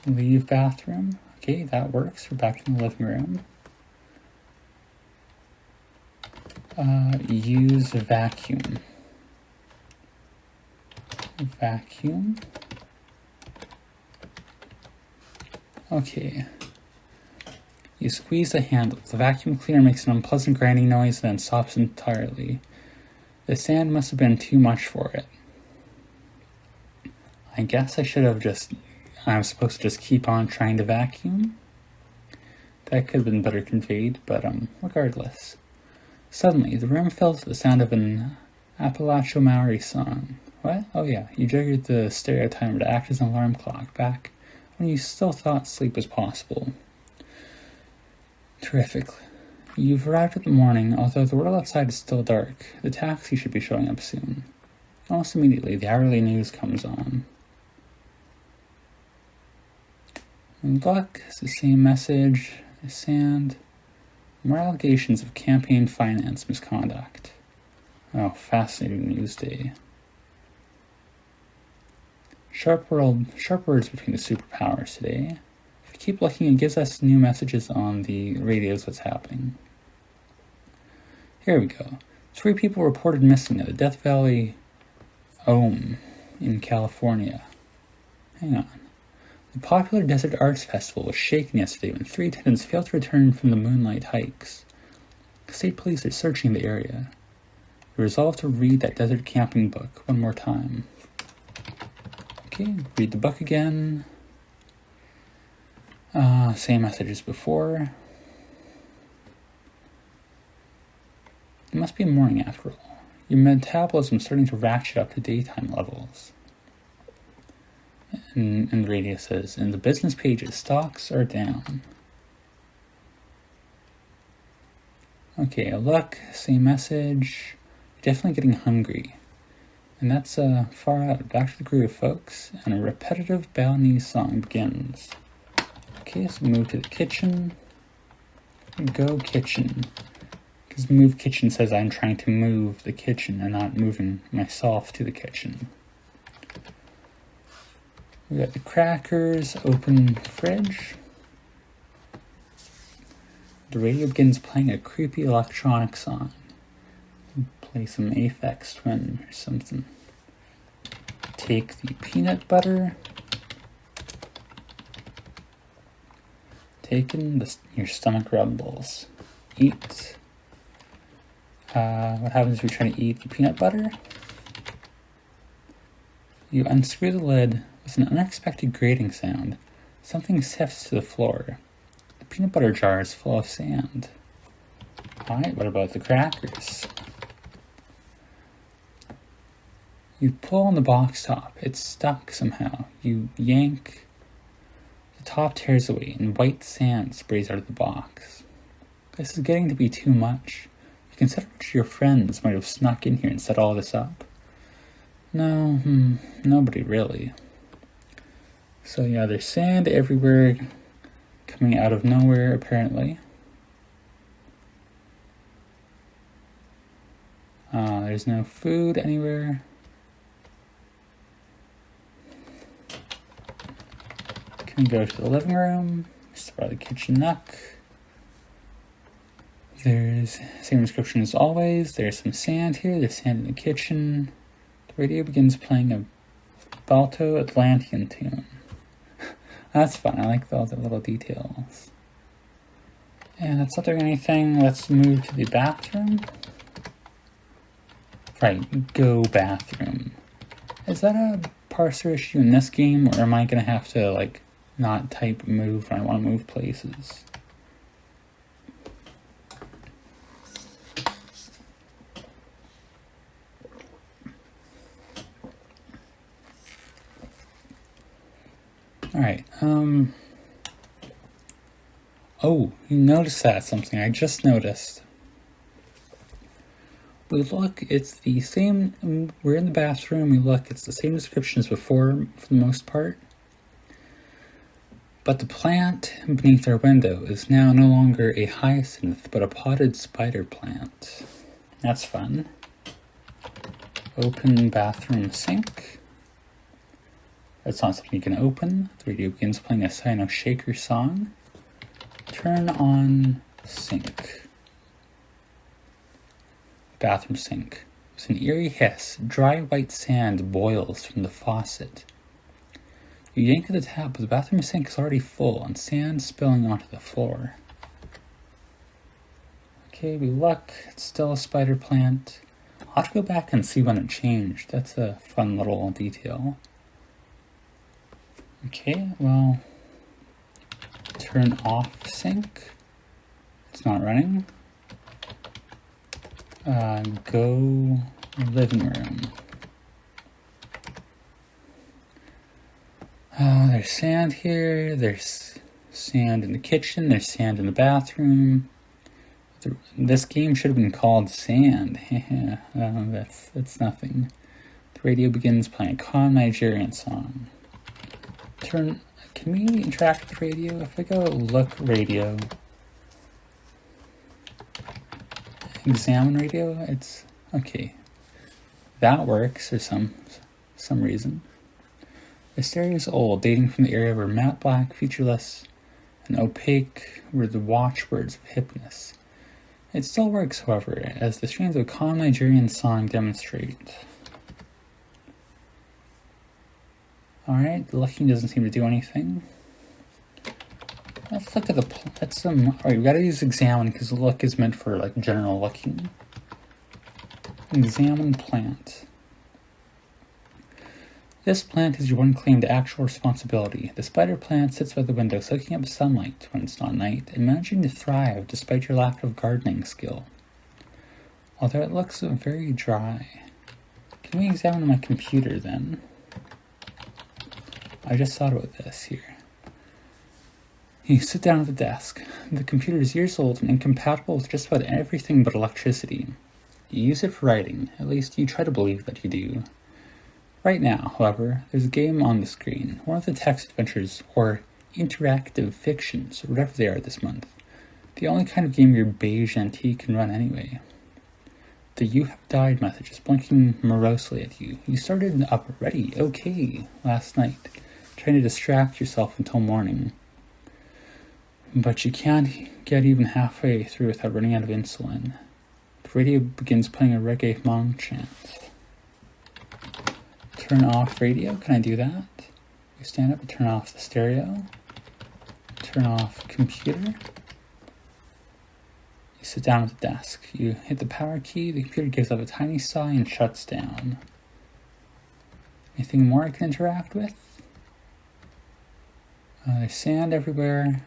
Leave bathroom. Okay, that works. We're back in the living room. Use vacuum. Vacuum. Okay. You squeeze the handle. The vacuum cleaner makes an unpleasant grinding noise and then stops entirely. The sand must have been too much for it. I guess I was supposed to just keep on trying to vacuum. That could have been better conveyed, but regardless. Suddenly, the room fills with the sound of an Appalachian Maori song. What? Oh yeah, you triggered the stereo timer to act as an alarm clock back when you still thought sleep was possible. Terrific. You've arrived at the morning, although the world outside is still dark. The taxi should be showing up soon. Almost immediately, the hourly news comes on. And look, it's the same message. Sand. More allegations of campaign finance misconduct. Oh, fascinating news day. Sharp words between the superpowers today. If we keep looking, it gives us new messages on the radios what's happening. Here we go. 3 people reported missing at the Death Valley Ohm in California. Hang on. The popular Desert Arts Festival was shaken yesterday when 3 attendants failed to return from the moonlight hikes. State police are searching the area. They resolved to read that desert camping book one more time. Okay, read the book again. Same message as before. It must be morning after all. Your metabolism is starting to ratchet up to daytime levels. And the radio says, in the business pages, stocks are down. Okay, look, same message. Definitely getting hungry. And that's far out. Back to the groove, folks. And a repetitive Balinese song begins. Okay, so move to the kitchen. Go kitchen. Because move kitchen says I'm trying to move the kitchen and not moving myself to the kitchen. We got the crackers, open fridge. The radio begins playing a creepy electronic song. Play some Aphex Twin or something. Take the peanut butter. Taking your stomach rumbles. Eat. What happens if you're trying to eat the peanut butter? You unscrew the lid. With an unexpected grating sound, something sifts to the floor. The peanut butter jar is full of sand. Alright, what about the crackers? You pull on the box top. It's stuck somehow. You yank. The top tears away and white sand sprays out of the box. This is getting to be too much. You consider which your friends might have snuck in here and set all this up. No, nobody really. So yeah, there's sand everywhere, coming out of nowhere apparently. There's no food anywhere. Can we go to the living room? Just by the kitchen nook. There's same description as always. There's some sand here. There's sand in the kitchen. The radio begins playing a Balto Atlantean tune. That's fun. I like all the little details. And that's not doing anything. Let's move to the bathroom. Right, go bathroom. Is that a parser issue in this game, or am I going to have to, not type move when I want to move places? Alright, oh, you noticed that something I just noticed. We look, it's the same, we're in the bathroom, we look, it's the same description as before, for the most part. But the plant beneath our window is now no longer a hyacinth, but a potted spider plant. That's fun. Open bathroom sink. That's not something you can open. The radio begins playing a Sino Shaker song. Turn on sink. Bathroom sink. With an eerie hiss, dry white sand boils from the faucet. You yank at the tap, but the bathroom sink is already full and sand spilling onto the floor. Okay, we look. It's still a spider plant. I'll have to go back and see when it changed. That's a fun little detail. Okay, well, turn off sink. It's not running. Go living room. There's sand here. There's sand in the kitchen. There's sand in the bathroom. This game should have been called Sand. That's nothing. The radio begins playing a calm Nigerian song. Can we interact with the radio? If I go look radio, examine radio, it's okay. That works for some reason. The stereo is old, dating from the era where matte black, featureless, and opaque were the watchwords of hipness. It still works, however, as the strains of a calm Nigerian song demonstrate. Alright, the looking doesn't seem to do anything. Let's look at alright, we gotta use examine because the look is meant for like general looking. Examine plant. This plant is your one claim to actual responsibility. The spider plant sits by the window soaking up sunlight when it's not night and managing to thrive despite your lack of gardening skill. Although it looks very dry. Can we examine my computer then? I just thought about this here. You sit down at the desk. The computer is years old and incompatible with just about everything but electricity. You use it for writing, at least you try to believe that you do. Right now, however, there's a game on the screen, one of the text adventures, or interactive fictions, or whatever they are this month. The only kind of game your beige antique can run anyway. The "you have died" message is blinking morosely at you. You started up already, okay, last night, trying to distract yourself until morning. But you can't get even halfway through without running out of insulin. The radio begins playing a reggae Hmong chant. Turn off radio, can I do that? You stand up and turn off the stereo. Turn off computer. You sit down at the desk. You hit the power key, the computer gives up a tiny sigh and shuts down. Anything more I can interact with? There's sand everywhere,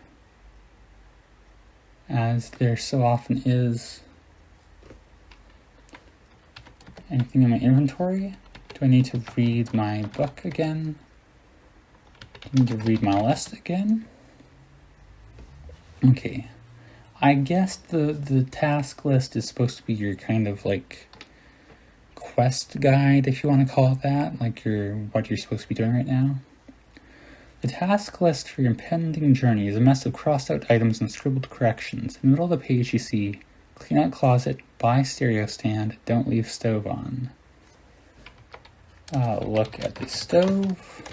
as there so often is. Anything in my inventory? Do I need to read my book again? Do I need to read my list again? Okay. I guess the task list is supposed to be your kind of like quest guide, if you want to call it that, like what you're supposed to be doing right now. The task list for your impending journey is a mess of crossed out items and scribbled corrections. In the middle of the page you see, clean out closet, buy stereo stand, don't leave stove on. Look at the stove.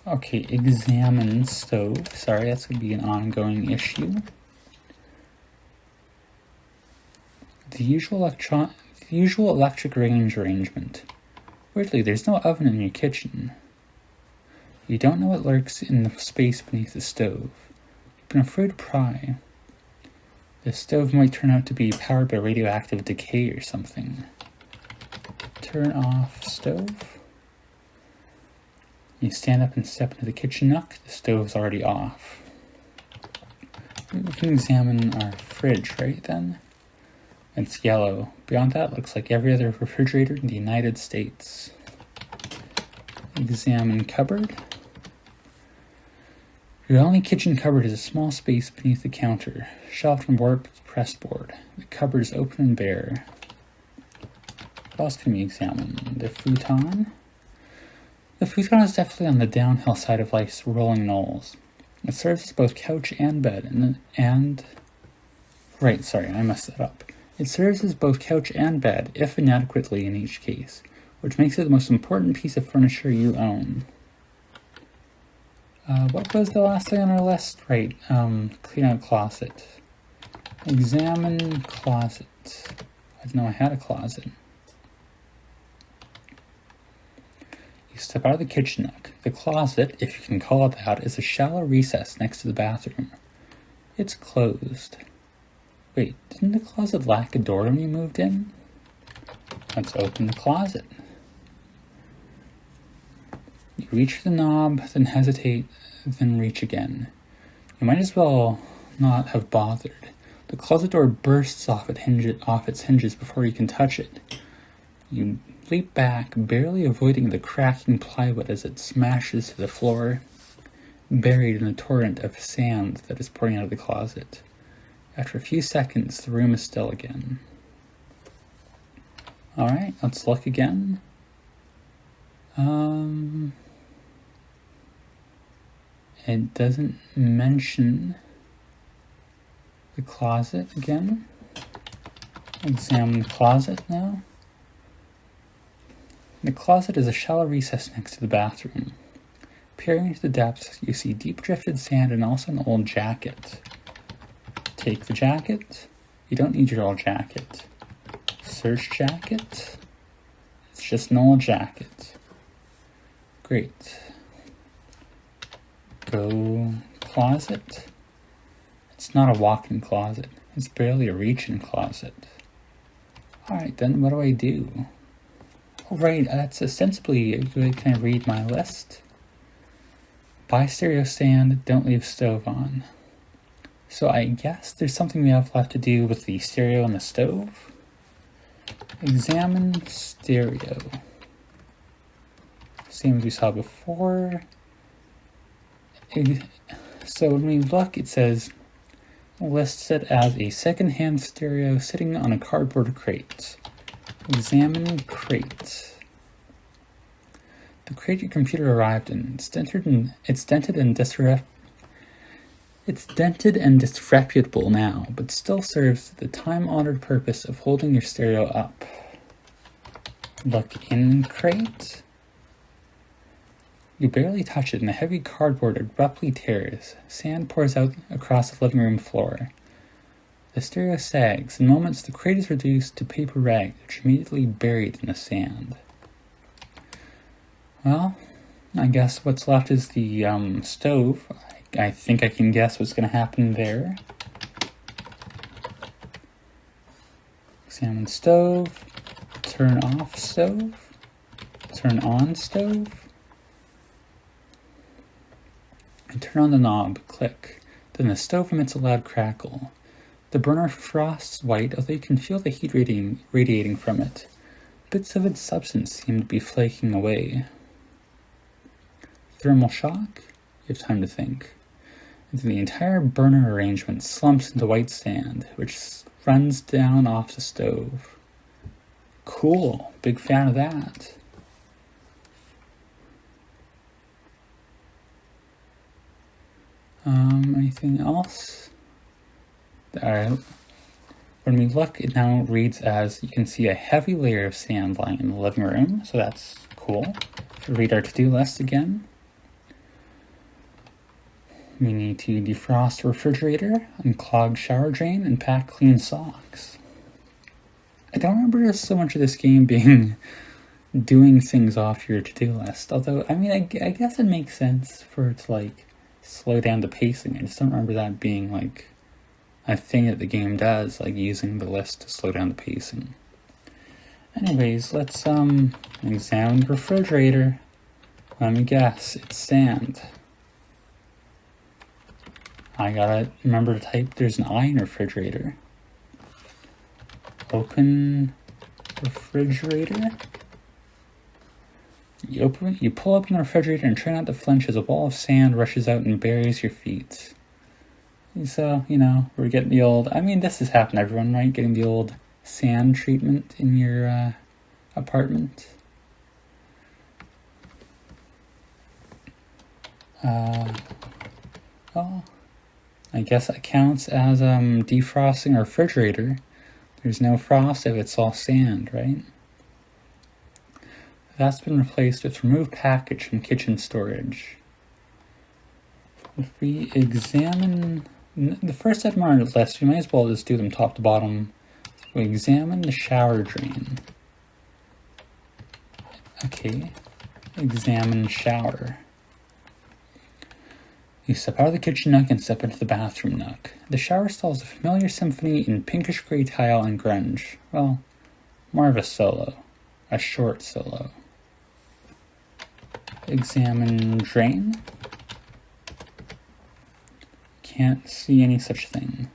Okay, examine stove. Sorry, that's going to be an ongoing issue. The usual electric range arrangement. Weirdly, there's no oven in your kitchen. You don't know what lurks in the space beneath the stove. You've been afraid to pry. The stove might turn out to be powered by radioactive decay or something. Turn off stove. You stand up and step into the kitchen nook. The stove's already off. We can examine our fridge, right then? It's yellow. Beyond that, looks like every other refrigerator in the United States. Examine cupboard. Your only kitchen cupboard is a small space beneath the counter, shelved from warped pressboard. The cupboard is open and bare. What else can we examine? The futon. The futon is definitely on the downhill side of life's rolling knolls. It serves as both couch and bed, Right, sorry, I messed that up. It serves as both couch and bed, if inadequately in each case. which makes it the most important piece of furniture you own. What was the last thing on our list? Right, clean out closet. Examine closet. I didn't know I had a closet. You step out of the kitchen nook. The closet, if you can call it that, is a shallow recess next to the bathroom. It's closed. Wait, didn't the closet lack a door when you moved in? Let's open the closet. You reach for the knob, then hesitate, then reach again. You might as well not have bothered. The closet door bursts off its hinges before you can touch it. You leap back, barely avoiding the cracking plywood as it smashes to the floor, buried in a torrent of sand that is pouring out of the closet. After a few seconds, the room is still again. Alright, let's look again. It doesn't mention the closet again. Examine the closet now. The closet is a shallow recess next to the bathroom. Peering into the depths, you see deep drifted sand and also an old jacket. Take the jacket. You don't need your old jacket. Search jacket. It's just an old jacket. Great. Go closet. It's not a walk-in closet. It's barely a reach-in closet. Alright, then what do I do? Oh, right, that's ostensibly a good kind of read my list. Buy stereo stand, don't leave stove on. So I guess there's something we have left to do with the stereo and the stove. Examine stereo. Same as we saw before. So when we look, it says, lists it as a second-hand stereo sitting on a cardboard crate. Examine crate. The crate your computer arrived in. It's dented and disreputable now, but still serves the time-honored purpose of holding your stereo up. Look in crate. You barely touch it and the heavy cardboard abruptly tears. Sand pours out across the living room floor. The stereo sags. In moments, the crate is reduced to paper rags, which are immediately buried in the sand. Well, I guess what's left is the stove. I think I can guess what's going to happen there. Examine stove. Turn off stove. Turn on stove. And turn on the knob. Click. Then the stove emits a loud crackle. The burner frosts white, although you can feel the heat radiating from it. Bits of its substance seem to be flaking away. Thermal shock? You have time to think. And the entire burner arrangement slumps into white sand, which runs down off the stove. Cool. Big fan of that. Anything else? Alright. When we look, it now reads as, you can see a heavy layer of sand lying in the living room, so that's cool. Read our to-do list again. We need to defrost the refrigerator, unclog shower drain, and pack clean socks. I don't remember so much of this game being doing things off your to-do list, although, I mean, I guess it makes sense for it to, like, slow down the pacing. I just don't remember that being, like, a thing that the game does, like using the list to slow down the pacing. Anyways, let's examine the refrigerator. Let me guess, it's sand. I gotta remember to type, there's an I in refrigerator. Open refrigerator. You pull open the refrigerator and try not to flinch as a wall of sand rushes out and buries your feet. So, you know, we're getting the old, I mean, this has happened to everyone, right? Getting the old sand treatment in your apartment. Well, I guess that counts as defrosting a refrigerator. There's no frost if it's all sand, right? That's been replaced with remove package from kitchen storage. If we examine the first item on our list, we might as well just do them top to bottom. So we examine the shower drain. Okay, examine shower. You step out of the kitchen nook and step into the bathroom nook. The shower stall is a familiar symphony in pinkish gray tile and grunge. Well, more of a solo. A short solo. Examine drain. Can't see any such thing.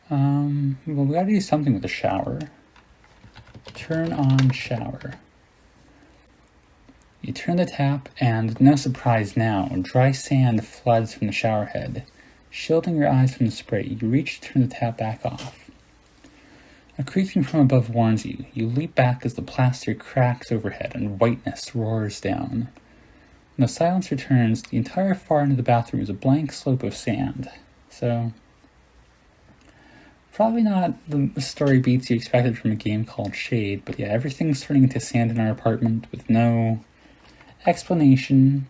Well, we gotta do something with the shower. Turn on shower. You turn the tap, and no surprise now, dry sand floods from the shower head. Shielding your eyes from the spray, you reach to turn the tap back off. A creaking from above warns you. You leap back as the plaster cracks overhead and whiteness roars down. When the silence returns, the entire far end of the bathroom is a blank slope of sand. So, probably not the story beats you expected from a game called Shade, but yeah, everything's turning into sand in our apartment with no explanation.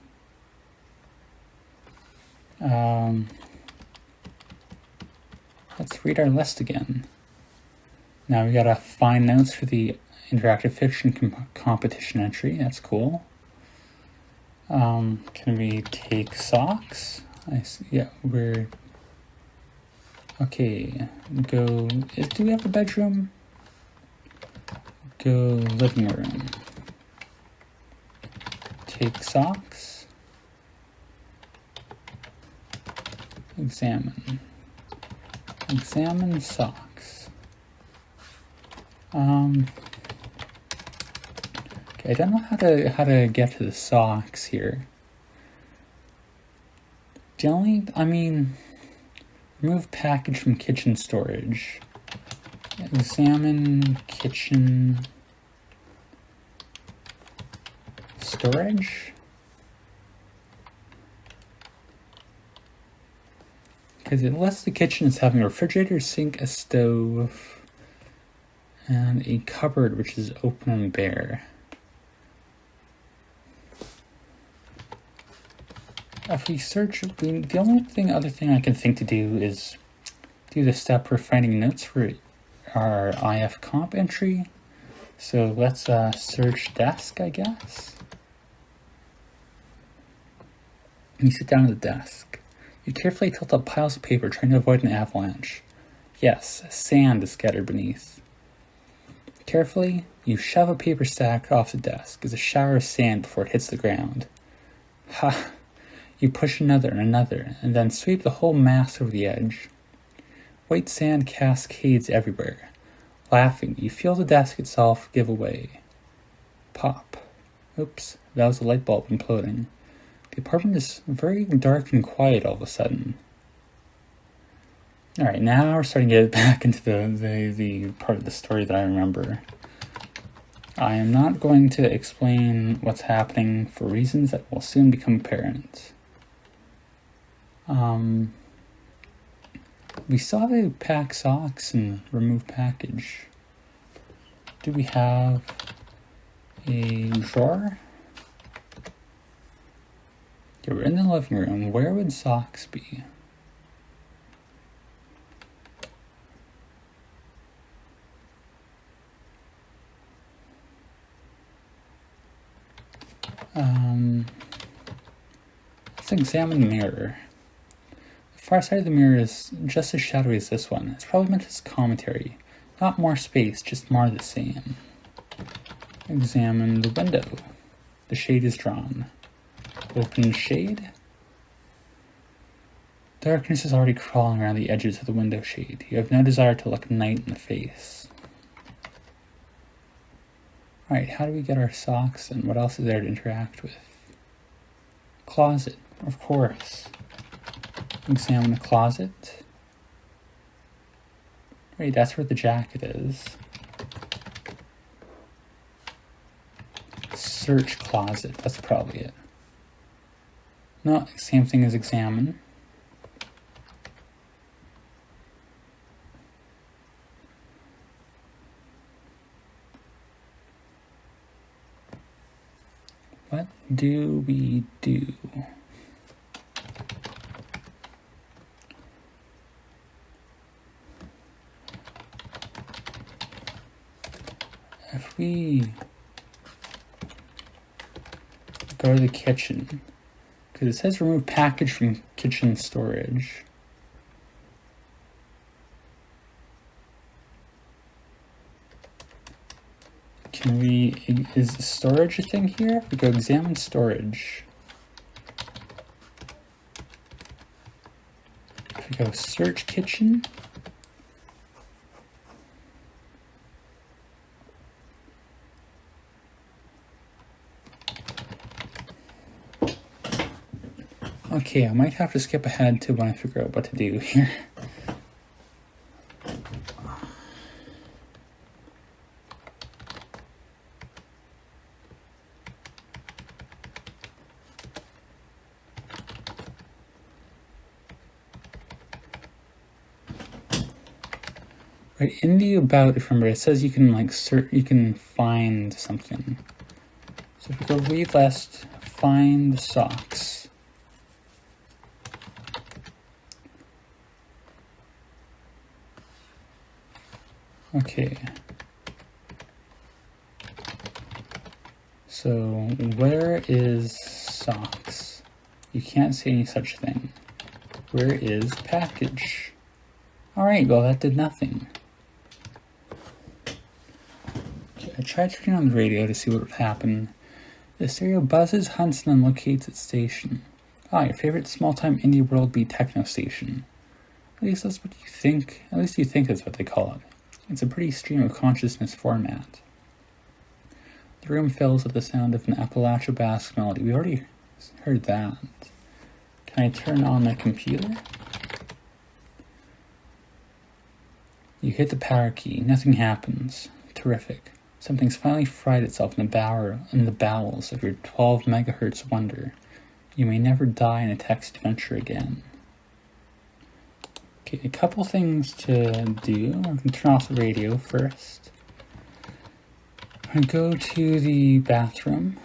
Let's read our list again. Now we gotta find notes for the interactive fiction competition entry. That's cool. Can we take socks? I see. Yeah, we're okay. Do we have a bedroom? Go living room. Take socks. Examine. Examine socks. Okay, I don't know how to get to the socks here. Remove package from kitchen storage. Examine kitchen storage. Because it lists the kitchen as having a refrigerator, sink, a stove, and a cupboard which is open and bare. If we search, the only other thing I can think to do is do the step for finding notes for our IF comp entry. So let's search desk, I guess. You sit down at the desk. You carefully tilt up piles of paper, trying to avoid an avalanche. Yes, sand is scattered beneath. Carefully, you shove a paper stack off the desk as a shower of sand before it hits the ground. Ha! You push another and another, and then sweep the whole mass over the edge. White sand cascades everywhere. Laughing, you feel the desk itself give away. Pop. Oops, that was a light bulb imploding. The apartment is very dark and quiet all of a sudden. Alright, now we're starting to get back into the part of the story that I remember. I am not going to explain what's happening for reasons that will soon become apparent. We saw the pack socks and remove package. Do we have a drawer? Okay, we're in the living room. Where would socks be? Let's examine the mirror. The far side of the mirror is just as shadowy as this one. It's probably meant as commentary. Not more space, just more of the same. Examine the window. The shade is drawn. Open shade. Darkness is already crawling around the edges of the window shade. You have no desire to look night in the face. Alright, how do we get our socks and what else is there to interact with? Closet, of course. Examine the closet. Wait, that's where the jacket is. Search closet, that's probably it. No, same thing as examine. What do we do? If we go to the kitchen, because it says remove package from kitchen storage. Can we, is storage a thing here? We go examine storage. If we go search kitchen. Okay, I might have to skip ahead to when I figure out what to do here. Right, in the about, remember, it says you can like search, you can find something. So if we go read list, find socks. Okay. So where is socks? You can't see any such thing. Where is package? Alright, well that did nothing. I tried turning on the radio to see what would happen. The stereo buzzes, hunts, and then locates its station. Ah, your favorite small-time indie world beat techno station. At least that's what you think. At least you think that's what they call it. It's a pretty stream of consciousness format. The room fills with the sound of an Appalachia Basque melody. We already heard that. Can I turn on my computer? You hit the power key. Nothing happens. Terrific. Something's finally fried itself in the bowels of your 12 megahertz wonder. You may never die in a text adventure again. Okay, a couple things to do. I'm going to turn off the radio first. I'm going to go to the bathroom.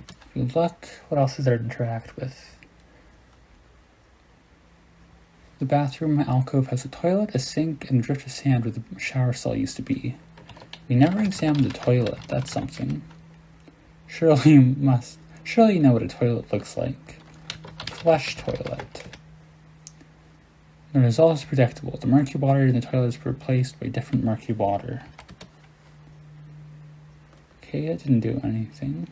If you look, what else is there to interact with? The bathroom alcove has a toilet, a sink, and a drift of sand where the shower stall used to be. We never examined the toilet. That's something. Surely you know what a toilet looks like. Flush toilet. The result is predictable. The murky water in the toilet is replaced by different murky water. Okay, that didn't do anything.